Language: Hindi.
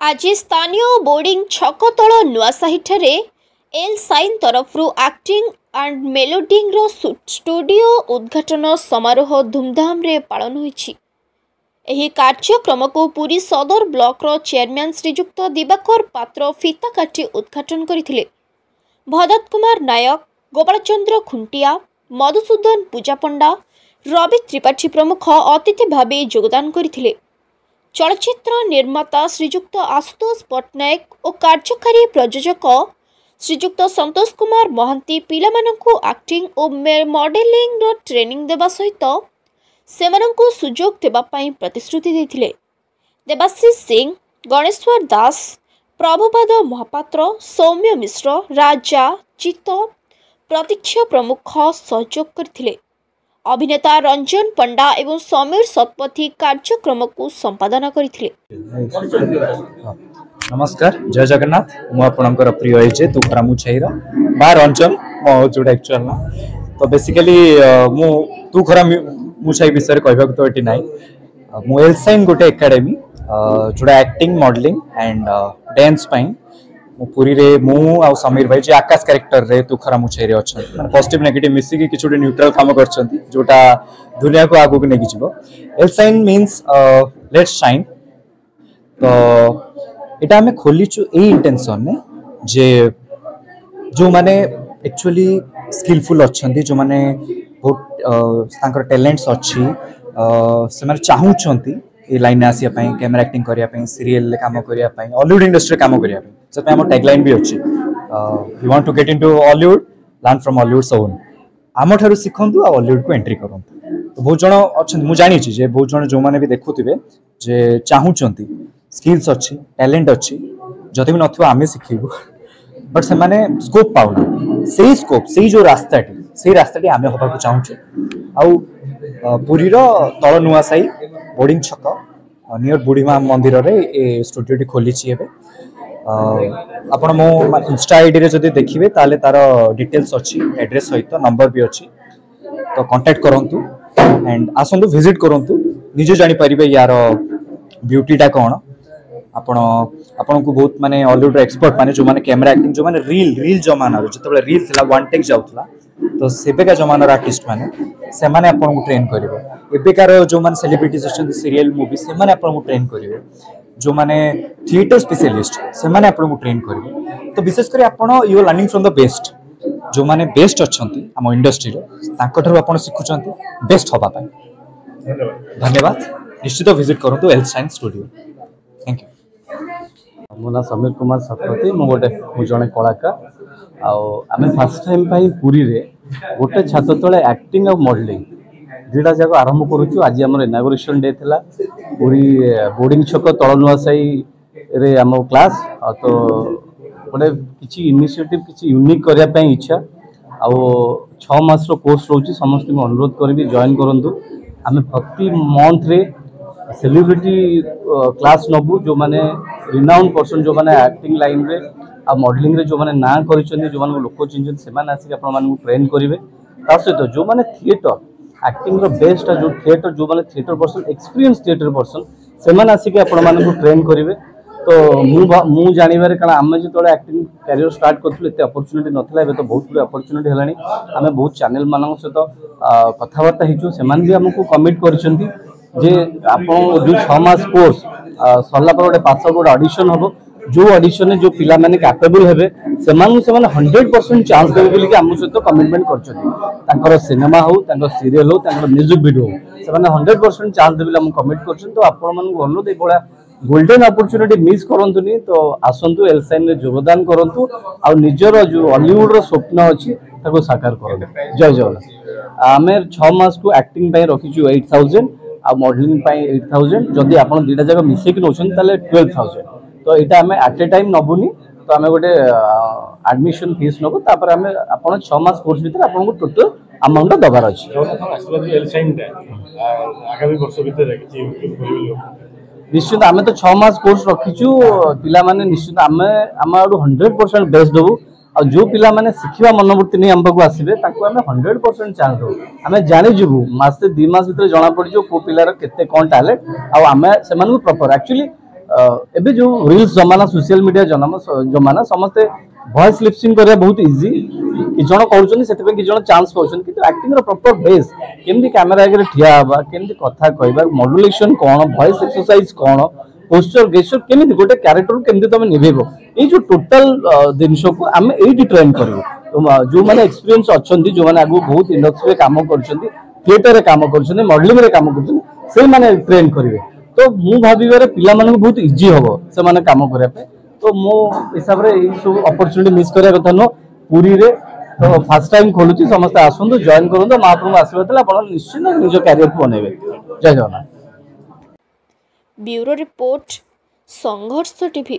आज स्थानीय बोर्डिंग छकतल नुआसाहीठारे एल साइन तरफ एक्टिंग एंड मेलोडिंग रो स्टूडियो उद्घाटन समारोह धूमधाम रे पालन होईछि। एही कार्यक्रम को पुरी सदर ब्लॉक रो चेयरमैन श्रीजुक्त दिवाकर पात्र फीता काटी उद्घाटन करथिले। भदत कुमार नायक, गोपाल चंद्र खुंटिया, मधुसूदन पूजा पंडा, रवि त्रिपाठी प्रमुख अतिथि भावे योगदान करथिले। चलचित्र निर्माता श्रीजुक्त आशुतोष पट्टनायक और कार्यकारी प्रयोजक श्रीजुक्त संतोष कुमार महांती पिलामानंकु एक्टिंग और मॉडलिंग रो ट्रेनिंग देवा सहित सेमानंकु सुजोग देबा पई प्रतिश्रुति देथिले। देवाशीष सिंह, गणेश्वर दास, प्रभुपाद महापात्र, सौम्य मिश्र, राजा चित्त, प्रतीक्षा प्रमुख सहयोग करथिले। अभिनेता रंजन पंडा एवं समीर सतपथी कार्यक्रम को संपादन करथिले। नमस्कार, जय जगन्नाथ। मु आपनकर प्रिय एजे तुखरा मुछाईरा बा रंजन मो जोडा एक्चुअल ना तो बेसिकली मु तुखरा मुछाई विषय कहबा तो एटी नाही। मु एल साइन गोटे एकेडमी जोडा एक्टिंग, मॉडलिंग एंड डांस पई पुरी रे मु आ समीर भाई जे आकाश कैरेक्टर रे तुखरा मुछाई रे अछि माने पॉजिटिव नेगेटिव मिसी के किछुटे न्यूट्रल काम करछंती जोटा दुनिया को आगु को नेकी जिवो। L sine means let's shine. तो एटा हमें खोलीचु ए इंटेंशन ने जे जो माने एक्चुअली स्किलफुल अच्छंती, जो माने बहुत तांकर टैलेंट्स अछि, से माने चाहूचंती ए लाइन आसिया पई, कैमरा एक्टिंग करिया पई, सीरियल ले काम करिया पई, हॉलीवुड इंडस्ट्री काम करिया पई। से पे हम टैगलाइन भी अछि, you want to get into Hollywood, learn from Hollywood own. आम ठारू सिखंतु आ हॉलीवुड को एंट्री करंतु। तो बहुत जण अच्छंती, मु जानि छी जे बहुत जण जो माने भी देखुथिबे जे चाहूचंती, स्किल्स अच्छी, टैलेंट अच्छी, जदि भी नथिबो आमे सिखेबो, बट से माने स्कोप पाउना। सेही स्कोप, सेही जो रास्ताटी आमे होबा को चाहूछु। आउ पुरी रो तळ नुआसाई बोर्डिंग छक नियर बुढ़ीमा मंदिर रे ए स्टूडियो टी खोली छी। एबे आपण मो इंस्टा आईडी रे जदि देखिबे ताले तार डिटेल्स अच्छी, एड्रेस सहित नंबर भी अच्छी। तो कांटेक्ट करंतु एंड आसंतु विजिट करंतु, निजे जानि परिबे यार ब्यूटी टा कोन। आपण को बहुत माने हॉलीवुड एक्सपर्ट माने जो माने कैमरा एक्टिंग, जो माने रील जमाना रो जतबे रील थिला वन टेक जाउथला, तो सेबेका जमाना आर्टिस्ट माने से माने आपण को ट्रेन करिवे। एबेकार जो माने सेलिब्रिटीज अछन सीरियल मूवी से माने आपण को ट्रेन करिवे। जो माने थिएटर स्पेशलिस्ट से माने आपण को ट्रेन करिवे। तो विशेष करी आपण you are learning from the best. जो माने बेस्ट अछंती हम इंडस्ट्री रो तांको ठरो आपण सिखुचंती बेस्ट होबा पई। धन्यवाद। निश्चित विजिट करंतु L sine studio. Thank you. मो ना समीर कुमार सतपथी, मु जने कलाकार। आमे फर्स्ट टाइम पाई पुरी रे गोटे छात तले एक्टिंग और मॉडलिंग दुटा जाक आरंभ करूछु। आज हमर इनागुरेशन डे थिला पुरी बोर्डिंग छक तळ नुआसाई रे हम क्लास। तो गोटे किछि इनिशिएटिव, किछि यूनिक करिया पई इच्छा। आ 6 मास रो कोर्स रहउछि। समस्त को अनुरोध करबी जॉइन करंतु। आमे प्रति मंथ रे सेलिब्रिटी क्लास नबू, जो माने रिनाउंड पर्सन, जो माने एक्टिंग लाइन रे आ मॉडलिंग रे जो माने ना करिसथि, जो माने लोक चिन्हन, से माने आसी आपण माने ट्रेन करिवे। ता सहित जो माने थिएटर एक्टिंग रो बेस्ट, जो थिएटर, जो माने theatre person, experience theatre person, से माने आसी के आपण माने ट्रेन करिवे। तो मु जानिबारे कारण आमे जे तोळे एक्टिंग करियर स्टार्ट करथले एते अपॉर्चुनिटी नथला। एबे तो बहुत बड़ी अपॉर्चुनिटी हलानी। आमे बहुत चैनल मानक सहित कथावार्ता हिचु। से माने भी हमकु कमिट करिसथि जे आपण जो 6 मास कोर्स सरला पर गोटे पास आउट गोटे ऑडिशन हबो। जो ऑडिशन में जो पिला माने कैपेबल हेबे से माने 100% चांस देबे बोली कि हम सहित कमिटमेंट करछथि। तांकर सिनेमा हो, तांकर सीरियल हो, तांकर म्यूजिक वीडियो हो, से माने 100% चांस देबे हम कमिट करछन। तो आपण मानू अनुरोध, ए बडा गोल्डन अपॉर्चुनिटी मिस करंतुनी। तो आसंतु एल साइन रे योगदान करंतु आ निजर जो हॉलीवुड रो स्वप्न अछि ताको साकार करंतु। जय जगन्नाथ। आमे 6 मास को एक्टिंग पय रखिछु 8000 आ मॉडलिंग पय 8000। जदि आपण दुटा जगह मिसे कि नोछन ताले 12000। तो एटा हमें एट ए टाइम नबुनी। तो आमे गोटे एडमिशन फीस नबो, तापर हमें आपण 6 मास कोर्स भीतर आपण को टोटल अमाउंट दबार अछि। आगामी वर्ष भीतर निश्चित आमे तो 6 मास कोर्स रखिछु। पिला माने निश्चित आमे आमाडू 100% बेस्ट दबु। और जो पिला माने शिखिबा मनोवृत्ति नहीं हमको आसीबे ताको हमें 100% चांस दो। हमें जानि जिवु मासे 2 मास भीतर जना पड़ जो को पिलार केते कोन टैलेंट आ हमें से प्रॉपर एक्चुअली एबे जो रील्स जमाना सोशल मीडिया जमाना समस्ते वॉइस लिपसिंग करिया बहुत इजी कि जण कहउछन सेते पे कि जण चांस पाउछन कि एक्टिंग रो प्रॉपर बेस केमदी कैमरा आगे ठिया हबा केमदी कथा कहबा मॉड्यूलेशन कोन वॉइस एक्सरसाइज कोन पोस्चर गेस्चर केमदी गोटे कैरेक्टर केमदी तमे निभेबो ए जो टोटल दिनसो को हम एडी ट्रेन करबो तो जो माने एक्सपीरियंस अछंती जो माने आगु बहुत इंडस्ट्री रे काम करछंती थिएटर रे काम करछंती मॉडलिंग रे काम करछंती से माने ट्रेन करिवे तो मु भाबीबारे पिला माने बहुत इजी हबो से माने काम करिया पे तो मो हिसाब रे ई सब अपॉर्चुनिटी मिस करिया कथा न पुरी रे तो फर्स्ट टाइम खोलुची समस्त आसंतु जॉइन करंतु महाप्रभु आशीर्वाद देला आपण निश्चित निज कैरियर को बनेबे जय जगन्नाथ। ब्यूरो रिपोर्ट संघर्ष टीवी।